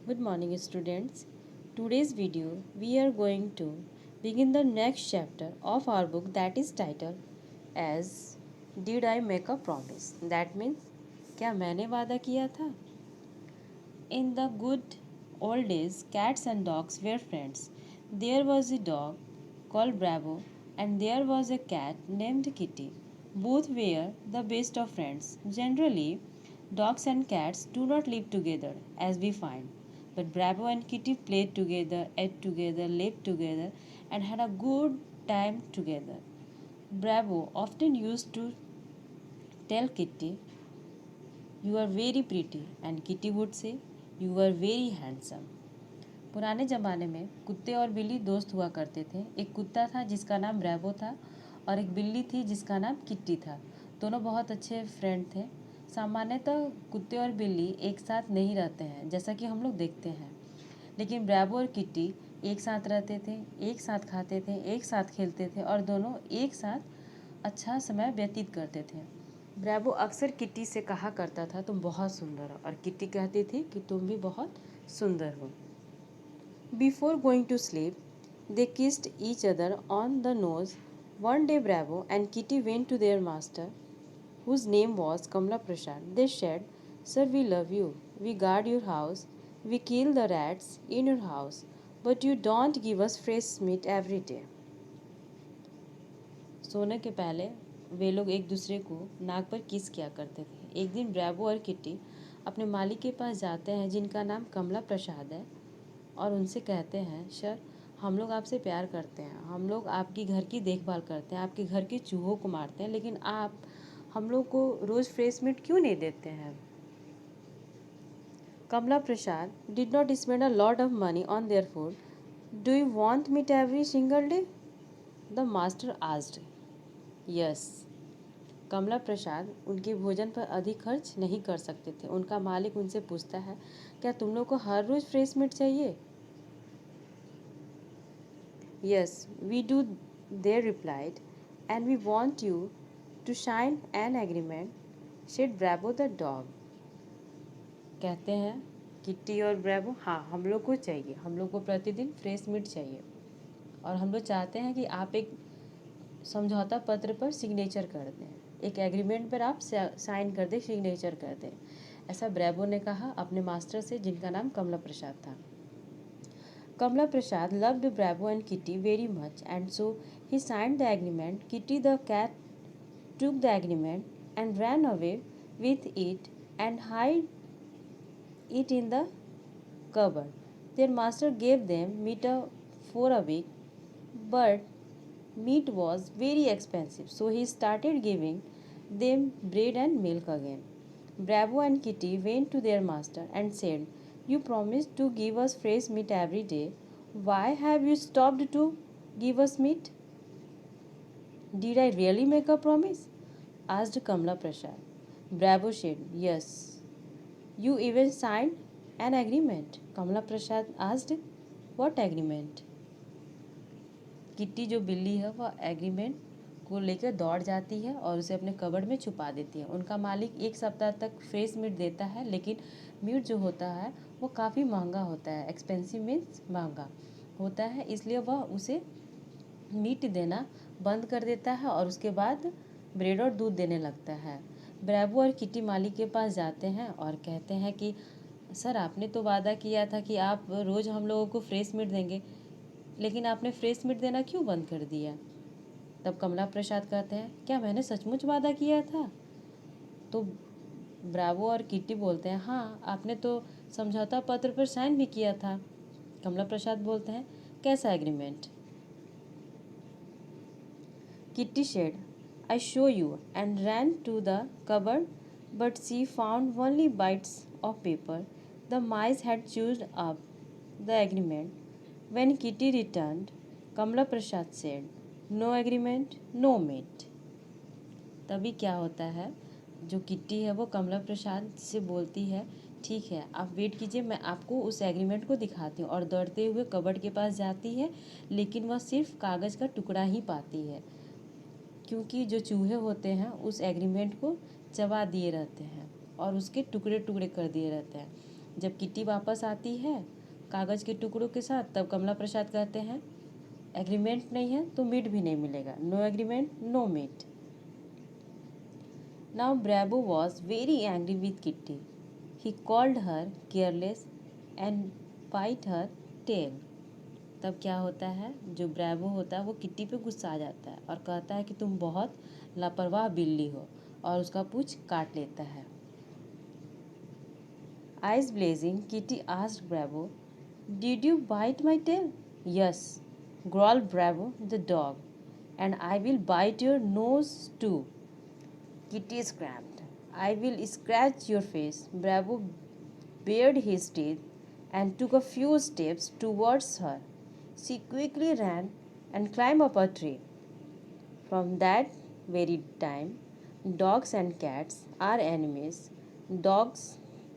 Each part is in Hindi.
Good morning, students. Today's video we are going to begin the next chapter of our book that is titled as Did I Make a Promise? That means क्या मैंने वादा किया था? In the good old days, cats and dogs were friends. There was a dog called Bravo, and there was a cat named Kitty. Both were the best of friends. Generally, dogs and cats do not live together, as we find. But Bravo and Kitty played together, ate together, lived together, and had a good time together. Bravo often used to tell Kitty, "You are very pretty," and Kitty would say, "You are very handsome." पुराने ज़माने में कुत्ते और बिल्ली दोस्त हुआ करते थे। एक कुत्ता था जिसका नाम ब्रैवो था और एक बिल्ली थी जिसका नाम किट्टी था। दोनों बहुत अच्छे फ्रेंड थे। सामान्यतः कुत्ते और बिल्ली एक साथ नहीं रहते हैं, जैसा कि हम लोग देखते हैं, लेकिन ब्रैवो और किट्टी एक साथ रहते थे, एक साथ खाते थे, एक साथ खेलते थे और दोनों एक साथ अच्छा समय व्यतीत करते थे। ब्रैवो अक्सर किट्टी से कहा करता था, तुम बहुत सुंदर हो, और किट्टी कहती थी कि तुम भी बहुत सुंदर हो। Before going to sleep, they kissed each other on the nose. One day, Bravo and Kitty went to their master, whose name was Kamla Prasad. They said, "Sir, we love you. We guard your house. We kill the rats in your house. But you don't give us fresh meat every day." सोने के पहले वे लोग एक दूसरे को नाक पर किस किया करते थे। एक दिन ब्रैवो और किट्टी अपने मालिक के पास जाते हैं, जिनका नाम कमला प्रसाद है, और उनसे कहते हैं, सर, हम लोग आपसे प्यार करते हैं, हम लोग आपकी घर की देखभाल करते हैं, आपके घर के चूहों को मारते हैं, लेकिन आप हम लोग को रोज़ फ्रेश मीट क्यों नहीं देते हैं? Kamla Prasad did not spend a lot of money on their food. Do you want meat every single day? The master asked. Yes. Kamla Prasad उनके भोजन पर अधिक खर्च नहीं कर सकते थे। उनका मालिक उनसे पूछता है, क्या तुम लोग को हर रोज़ फ्रेश मीट चाहिए? Yes, we do, they replied, and we want you to sign an agreement, said Bravo the dog. कहते हैं किट्टी और ब्रेवो, हाँ, हम लोग को चाहिए, हम लोग को प्रतिदिन फ्रेश मीट चाहिए, और हम लोग चाहते हैं कि आप एक समझौता पत्र पर सिग्नेचर कर दें, एक एग्रीमेंट पर आप साइन कर दें, सिग्नेचर कर दें। ऐसा ब्रेवो ने कहा अपने मास्टर से, जिनका नाम कमला प्रसाद था। Kamla Prasad loved Bravo and Kitty very much, and so he signed the agreement. Kitty the cat took the agreement and ran away with it and hid it in the cupboard. Their master gave them meat for a week, but meat was very expensive, so he started giving them bread and milk again. Bravo and Kitty went to their master and said, "You promised to give us fresh meat every day. Why have you stopped to give us meat?" "Did I really make a promise?" asked Kamla Prasad. Bravo said, "Yes. You even signed an agreement." Kamla Prasad asked, "What agreement?" Kitty जो बिल्ली है वह एग्रीमेंट को लेकर दौड़ जाती है और उसे अपने कबर्ड में छुपा देती है। उनका मालिक एक सप्ताह तक फ्रेश मीट देता है, लेकिन मीट जो होता है वो काफ़ी महंगा होता है, एक्सपेंसिव मीन्स महंगा होता है, इसलिए वह उसे मीट देना बंद कर देता है और उसके बाद ब्रेड और दूध देने लगता है। ब्रैवो और किट्टी मालिक के पास जाते हैं और कहते हैं कि सर, आपने तो वादा किया था कि आप रोज़ हम लोगों को फ्रेश मीट देंगे, लेकिन आपने फ्रेश मीट देना क्यों बंद कर दिया? तब कमला प्रसाद कहते हैं, क्या मैंने सचमुच वादा किया था? तो ब्रावो और किट्टी बोलते हैं, हाँ, आपने तो समझौता पत्र पर साइन भी किया था। कमला प्रसाद बोलते हैं, कैसा agreement? Kitty said, "I show you," and ran to the cupboard, but she found only bites of paper. The mice had chewed up the agreement. When Kitty returned, Kamla Prasad said, "No agreement, no meat." तभी क्या होता है, जो किट्टी है वो कमला प्रसाद से बोलती है, ठीक है, आप वेट कीजिए, मैं आपको उस एग्रीमेंट को दिखाती हूँ, और दौड़ते हुए कबर्ड के पास जाती है, लेकिन वह सिर्फ कागज़ का टुकड़ा ही पाती है, क्योंकि जो चूहे होते हैं उस एग्रीमेंट को चबा दिए रहते हैं और उसके टुकड़े टुकड़े कर दिए रहते हैं। जब किट्टी वापस आती है कागज़ के टुकड़ों के साथ, तब कमला प्रसाद कहते हैं एग्रीमेंट नहीं है तो मीट भी नहीं मिलेगा, no agreement no meat. Now Bravo was very angry with Kitty, he called her careless and bite her tail. तब क्या होता है, जो ब्रैवो होता है वो किट्टी पे गुस्सा आ जाता है और कहता है कि तुम बहुत लापरवाह बिल्ली हो, और उसका पूंछ काट लेता है। Eyes blazing, Kitty asked Bravo, "Did you bite my tail?" "Yes," growled Bravo the dog, "and I will bite your nose too." Kitty screamed, "I will scratch your face." Bravo bared his teeth and took a few steps towards her. She quickly ran and climbed up a tree. From that very time, dogs and cats are enemies. Dogs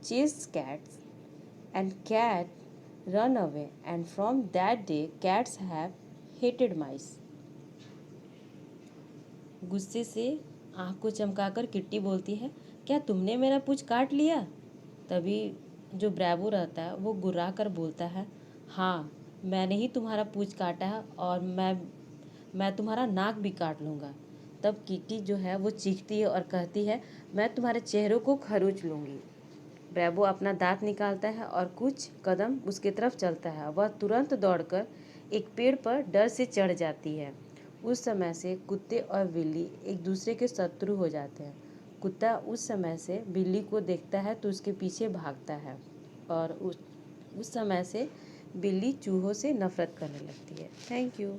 chase cats and cat run away, and from that day cats have hated mice. गुस्से से आँख को चमकाकर किट्टी बोलती है, क्या तुमने मेरा पूंछ काट लिया? तभी जो ब्रैवो रहता है वो गुर्रा कर बोलता है, हाँ मैंने ही तुम्हारा पूंछ काटा है और मैं तुम्हारा नाक भी काट लूँगा। तब किट्टी जो है वो चीखती है और कहती है, मैं तुम्हारे चेहरों को खरोच लूँगी। ब्रैवो अपना दांत निकालता है और कुछ कदम उसके तरफ चलता है। वह तुरंत दौड़कर एक पेड़ पर डर से चढ़ जाती है। उस समय से कुत्ते और बिल्ली एक दूसरे के शत्रु हो जाते हैं। कुत्ता उस समय से बिल्ली को देखता है तो उसके पीछे भागता है, और उस समय से बिल्ली चूहों से नफरत करने लगती है। Thank you.